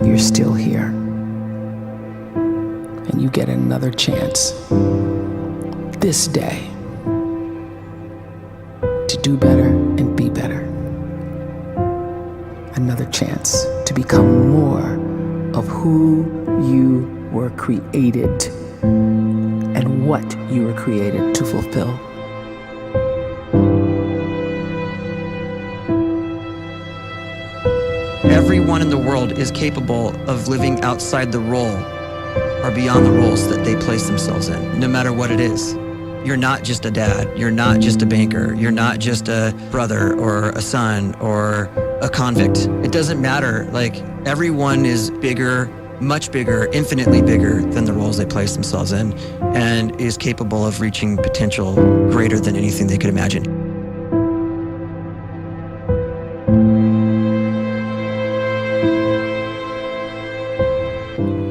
you're still here. And you get another chance this day to do better and be better. Another chance to become more of who you were created and what you were created to fulfill. Everyone in the world is capable of living outside the role or beyond the roles that they place themselves in, no matter what it is. You're not just a dad, you're not just a banker, you're not just a brother or a son or a convict. It doesn't matter. Like, everyone is bigger, much bigger, infinitely bigger than the roles they place themselves in, and is capable of reaching potential greater than anything they could imagine.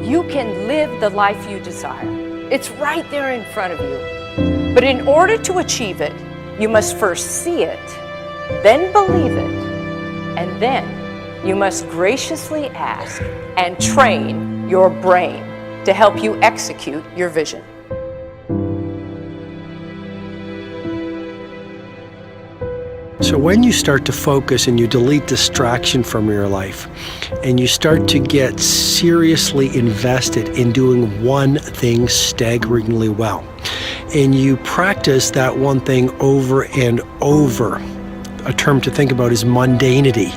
You can live the life you desire. It's right there in front of you. But in order to achieve it, you must first see it, then believe it, and then you must graciously ask and train your brain to help you execute your vision. So when you start to focus and you delete distraction from your life, and you start to get seriously invested in doing one thing staggeringly well, and you practice that one thing over and over, a term to think about is mundanity.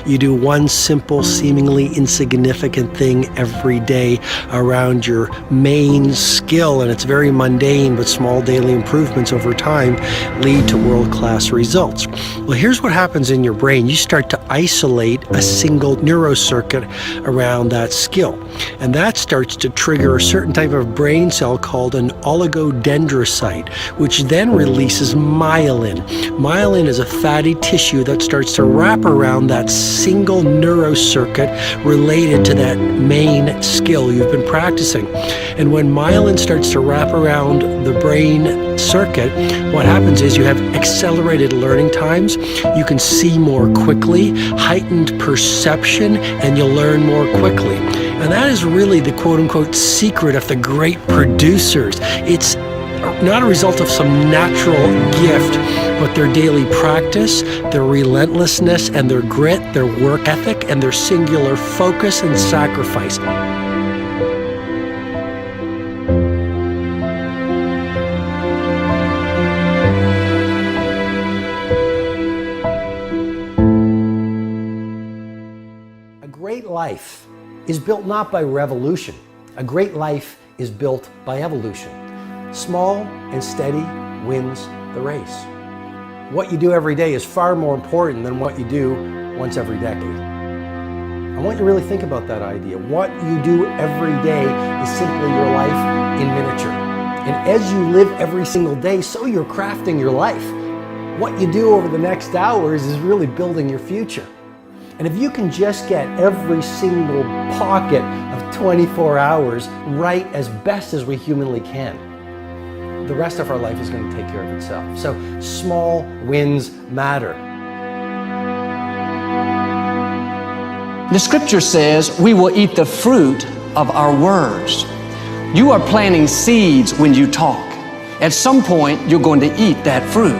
You do one simple, seemingly insignificant thing every day around your main skill, and it's very mundane, but small daily improvements over time lead to world-class results. Well, here's what happens in your brain. You start to isolate a single neurocircuit around that skill, and that starts to trigger a certain type of brain cell called an oligodendrocyte, which then releases myelin. Myelin is a fatty tissue that starts to wrap around that single neurocircuit related to that main skill you've been practicing. And when myelin starts to wrap around the brain circuit, what happens is you have accelerated learning times, you can see more quickly, heightened perception, and you'll learn more quickly. And that is really the quote-unquote secret of the great producers. It's not a result of some natural gift, but their daily practice, their relentlessness and their grit, their work ethic, and their singular focus and sacrifice. A great life is built not by revolution. A great life is built by evolution. Small and steady wins the race. What you do every day is far more important than what you do once every decade. I want you to really think about that idea. What you do every day is simply your life in miniature. And as you live every single day, so you're crafting your life. What you do over the next hours is really building your future. And if you can just get every single pocket of 24 hours right as best as we humanly can, the rest of our life is going to take care of itself. So small wins matter. The scripture says we will eat the fruit of our words. You are planting seeds when you talk. At some point, you're going to eat that fruit.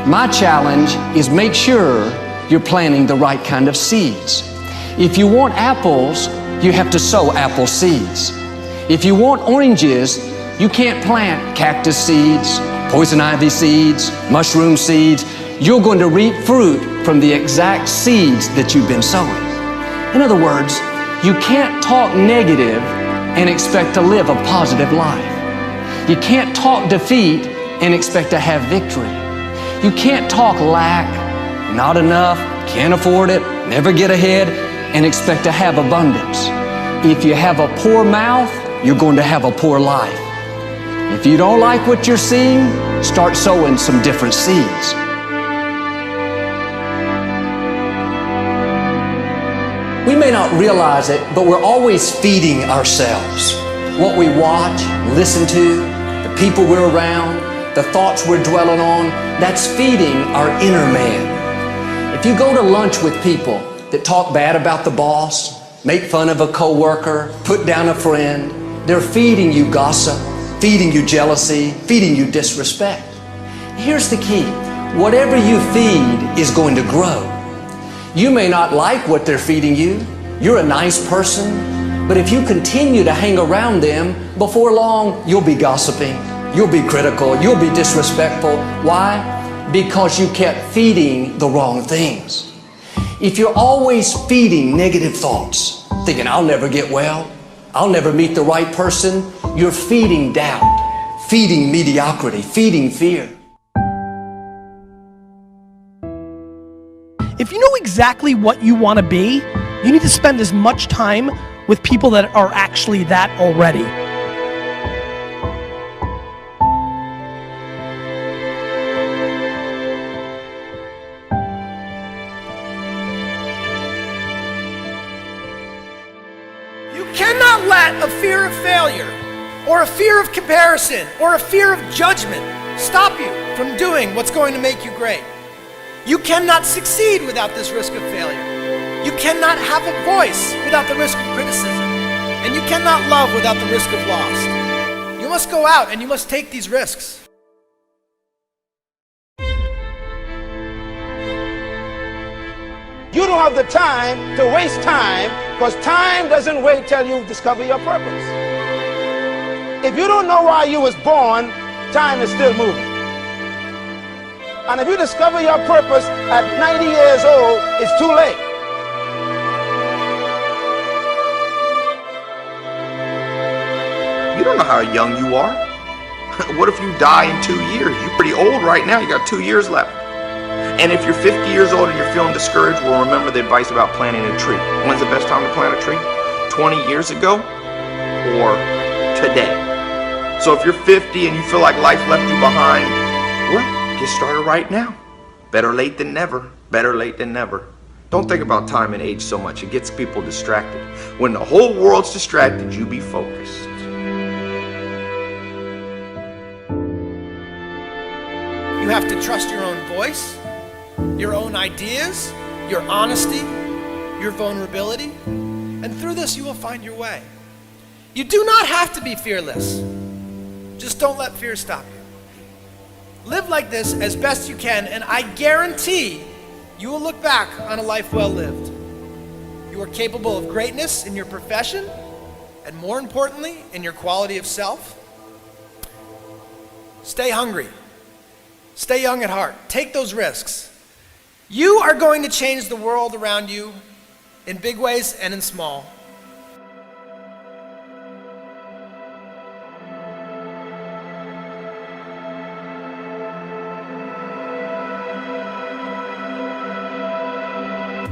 My challenge is make sure you're planting the right kind of seeds. If you want apples, you have to sow apple seeds. If you want oranges, you can't plant cactus seeds, poison ivy seeds, mushroom seeds. You're going to reap fruit from the exact seeds that you've been sowing. In other words, you can't talk negative and expect to live a positive life. You can't talk defeat and expect to have victory. You can't talk lack, not enough, can't afford it, never get ahead, and expect to have abundance. If you have a poor mouth, you're going to have a poor life. If you don't like what you're seeing, start sowing some different seeds. We may not realize it, but we're always feeding ourselves. What we watch, listen to, the people we're around, the thoughts we're dwelling on, that's feeding our inner man. If you go to lunch with people that talk bad about the boss, make fun of a coworker, put down a friend. They're feeding you gossip, feeding you jealousy, feeding you disrespect. Here's the key. Whatever you feed is going to grow. You may not like what they're feeding you. You're a nice person, but if you continue to hang around them, before long, you'll be gossiping, you'll be critical, you'll be disrespectful. Why? Because you kept feeding the wrong things. If you're always feeding negative thoughts, thinking, I'll never get well, I'll never meet the right person, you're feeding doubt, feeding mediocrity, feeding fear. If you know exactly what you want to be, you need to spend as much time with people that are actually that already. You cannot let a fear of failure, or a fear of comparison, or a fear of judgment stop you from doing what's going to make you great. You cannot succeed without this risk of failure. You cannot have a voice without the risk of criticism. And you cannot love without the risk of loss. You must go out and you must take these risks. You don't have the time to waste time, because time doesn't wait till you discover your purpose. If you don't know why you was born, time is still moving. And if you discover your purpose at 90 years old, it's too late. You don't know how young you are. What if you die in 2 years? You're pretty old right now. You got 2 years left. And if you're 50 years old and you're feeling discouraged, well, remember the advice about planting a tree. When's the best time to plant a tree? 20 years ago or today? So if you're 50 and you feel like life left you behind, well, get started right now. Better late than never. Better late than never. Don't think about time and age so much. It gets people distracted. When the whole world's distracted, you be focused. You have to trust your own voice, your own ideas, your honesty, your vulnerability, and through this you will find your way. You do not have to be fearless. Just don't let fear stop you. Live like this as best you can, and I guarantee you will look back on a life well lived. You are capable of greatness in your profession, and more importantly, in your quality of self. Stay hungry. Stay young at heart. Take those risks. You are going to change the world around you in big ways and in small.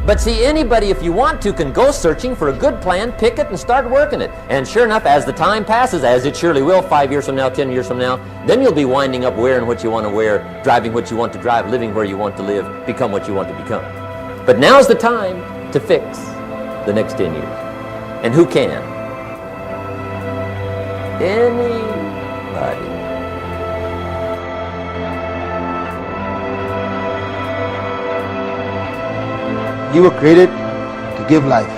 But see, anybody, if you want to, can go searching for a good plan, pick it, and start working it. And sure enough, as the time passes, as it surely will 5 years from now, 10 years from now, then you'll be winding up wearing what you want to wear, driving what you want to drive, living where you want to live, become what you want to become. But now's the time to fix the next 10 years. And who can? Anybody. You were created to give life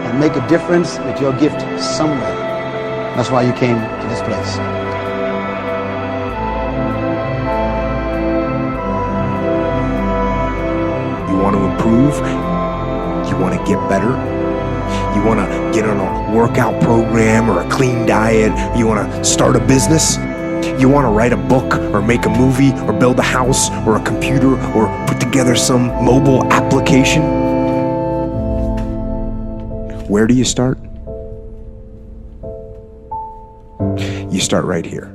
and make a difference with your gift somewhere. That's why you came to this place. You want to improve? You want to get better? You want to get on a workout program or a clean diet? You want to start a business? You want to write a book or make a movie or build a house or a computer or put together some mobile application? Where do you start? You start right here.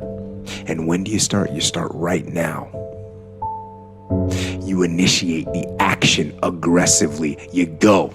And when do you start? You start right now. You initiate the action aggressively. You go.